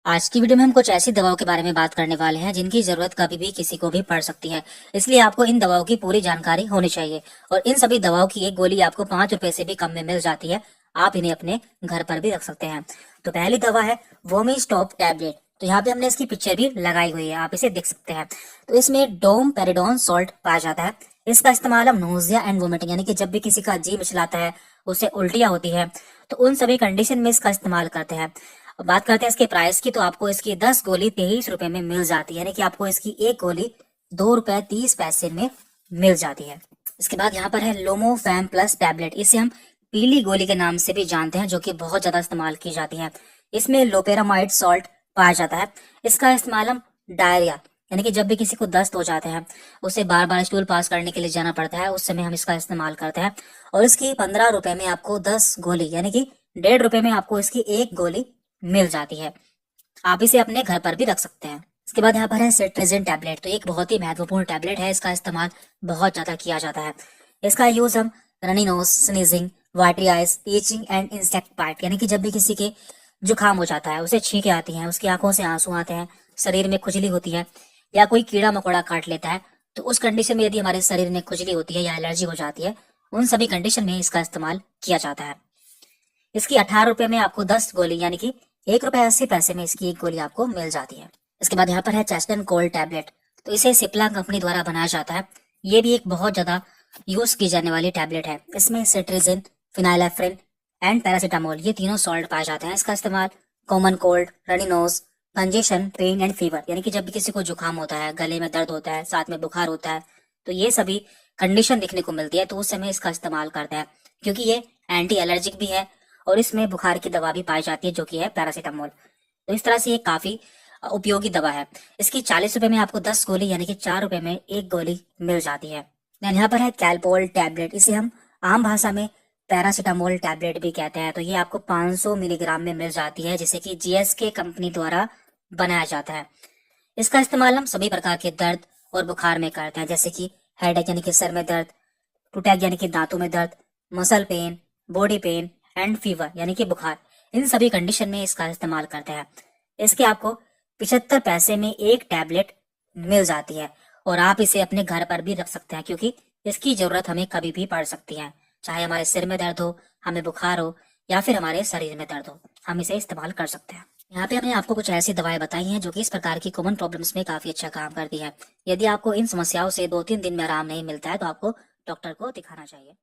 आज की वीडियो में हम कुछ ऐसी दवाओं के बारे में बात करने वाले हैं जिनकी जरूरत कभी भी किसी को भी पड़ सकती है। इसलिए आपको इन दवाओं की पूरी जानकारी होनी चाहिए और इन सभी दवाओं की एक गोली आपको 5 रुपए से भी कम में मिल जाती है। आप इन्हें अपने घर पर भी रख सकते हैं। तो पहली दवा है वोमी स्टॉप टैबलेट। तो यहाँ पे हमने इसकी पिक्चर भी लगाई हुई है, आप इसे देख सकते हैं। तो इसमें डोम पेरिडोन सॉल्ट पाया जाता है। इसका इस्तेमाल हम नोजिया एंड वोमिटिंग यानी कि जब भी किसी का जी मिचलाता है, उसे उल्टियां होती है, तो उन सभी कंडीशन में इसका इस्तेमाल करते हैं। अब बात करते हैं इसके प्राइस की। तो आपको इसकी 10 गोली 23 रुपए में मिल जाती है, यानी कि आपको इसकी एक गोली 2 रुपए 30 पैसे में मिल जाती है। इसके बाद यहाँ पर है लोमो फैम प्लस टैबलेट। इसे हम पीली गोली के नाम से भी जानते हैं, जो कि बहुत ज्यादा इस्तेमाल की जाती है। इसमें लोपेरामाइड सॉल्ट पाया जाता है। इसका इस्तेमाल हम डायरिया यानी कि जब भी किसी को दस्त हो जाते हैं, उसे बार बार स्टूल पास करने के लिए जाना पड़ता है, उस समय हम इसका इस्तेमाल करते हैं। और इसकी 15 रुपए में आपको 10 गोली यानी कि 1.5 रुपए में आपको इसकी एक गोली मिल जाती है। आप इसे अपने घर पर भी रख सकते हैं। इसके बाद यहाँ पर है सेट्रिजिन टैबलेट। तो एक बहुत ही महत्वपूर्ण टैबलेट है, इसका इस्तेमाल बहुत ज्यादा किया जाता है। इसका यूज हम runny nose, sneezing, watery eyes, itching and insect bite यानी कि जब भी किसी के जुकाम हो जाता है, उसे छींके आती हैं, उसकी आंखों से आंसू आते हैं, शरीर में खुजली होती है, या कोई कीड़ा मकोड़ा काट लेता है, तो उस कंडीशन में यदि हमारे शरीर में खुजली होती है या एलर्जी हो जाती है, उन सभी कंडीशन में इसका इस्तेमाल किया जाता है। इसकी 18 रुपए में आपको 10 गोली यानी कि 1 रुपए 80 पैसे में इसकी एक गोली आपको मिल जाती है। इसके बाद यहाँ पर है चेस्ट एंड कोल्ड टैबलेट। तो इसे सिप्ला कंपनी द्वारा बनाया जाता है। ये भी एक बहुत ज्यादा यूज की जाने वाली टैबलेट है। इसमें सेट्रिजिन, फिनाइलेफ्रिन एंड पैरासीटामोल ये तीनों सॉल्ट पाए जाते हैं। इसका इस्तेमाल common cold, runny nose, congestion, pain and fever यानी कि जब भी किसी को जुकाम होता है, गले में दर्द होता है, साथ में बुखार होता है, तो ये सभी कंडीशन दिखने को मिलती है, तो उस समय इसका इस्तेमाल करते हैं, क्योंकि ये एंटी एलर्जिक भी है और इसमें बुखार की दवा भी पाई जाती है, जो कि है पैरासीटामोल। तो इस तरह से ये काफी उपयोगी दवा है। इसकी 40 रुपए में आपको 10 गोली यानी कि 4 रुपए में एक गोली मिल जाती है। यहाँ पर है कैलपोल टैबलेट। इसे हम आम भाषा में पैरासीटामोल टैबलेट भी कहते हैं। तो ये आपको 500 मिलीग्राम में मिल जाती है, जिसे कि जीएसके कंपनी द्वारा बनाया जाता है। इसका इस्तेमाल हम सभी प्रकार के दर्द और बुखार में करते हैं, जैसे कि हेडेक यानी कि सर में दर्द, टूटैक यानी कि दांतों में दर्द, muscle pain, body pain and fever यानी कि बुखार, इन सभी कंडीशन में इसका इस्तेमाल करते हैं। इसके आपको 75 पैसे में एक टैबलेट मिल जाती है और आप इसे अपने घर पर भी रख सकते हैं, क्योंकि इसकी जरूरत हमें कभी भी पड़ सकती है। चाहे हमारे सिर में दर्द हो, हमें बुखार हो या फिर हमारे शरीर में दर्द हो, हम इसे इस्तेमाल कर सकते हैं। यहाँ पे हमने आपको कुछ ऐसी दवाएं बताई हैं जो कि इस प्रकार की कॉमन प्रॉब्लम्स में काफी अच्छा काम करती है। यदि आपको इन समस्याओं से 2-3 दिन में आराम नहीं मिलता है, तो आपको डॉक्टर को दिखाना चाहिए।